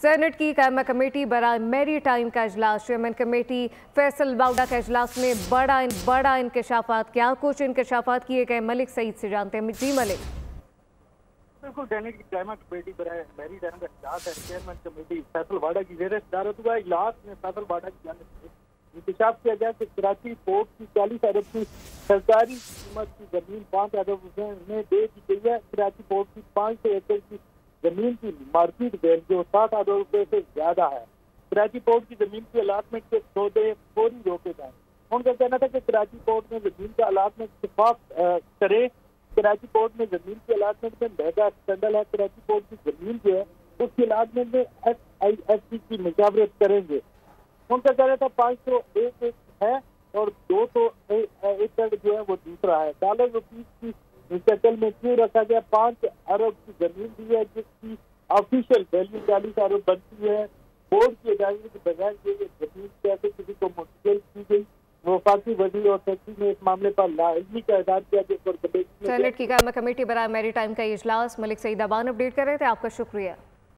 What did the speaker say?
Senate की कायमा committee बराए मेरी टाइम का इजलास, चेयरमैन कमेटी फैसल बाउडा का इजलास में बड़ा इंकशाफात, क्या कुछ इंकशाफात किए गए, मलिक सईद से जानते हैं। जी मलिक। बिल्कुल, सेनेट की कायमा कमेटी बराए मेरी टाइम का इजलास है। चेयरमैन कमेटी फैसल बाउडा की ज़ेर सदारत हुआ। इजलास में फैसल बाउडा की जानिब से इंकशाफ किया गया कि कराची पोर्ट की 40 अरब की सरकारी कीमत की जमीन 5 अरब रुपए में दे दी गई है। कराची पोर्ट की 500 एकड़ की जमीन की मार्केट वैल्यू 7 अरब रुपए से ज्यादा है। कराची पोर्ट की जमीन की अलाटमेंट के सौदे फौरी रोके जाए। उनका कहना था कि कराची पोर्ट में जमीन का अलाटमेंट शिफाफ करे। कराची पोर्ट में जमीन की अलाटमेंट में महंगा स्कैंडल है। कराची पोर्ट की जमीन जो है उसकी अलाटमेंट में SIFC की मुशावरत करेंगे। उनका कहना था 501 है और 200 एकड़ जो है वो दूसरा है। डॉलर रुपीज की शक्ल में क्यों रखा गया? 5 अरब की जमीन दी है जिसकी ऑफिशियल वैल्यू 40 अरब बनती है। बोर्ड की इजाजत के बगैर ये जमीन कैसे किसी को मुंतकिल की गई? वफाकी वज़ीर और सेक्रेटरी ने इस मामले पर लाइजमी का इज़हार किया। सेनेट की कायमा कमेटी बराए मेरी टाइम का इजलास, मलिक सईद अबान अपडेट कर रहे थे। आपका शुक्रिया।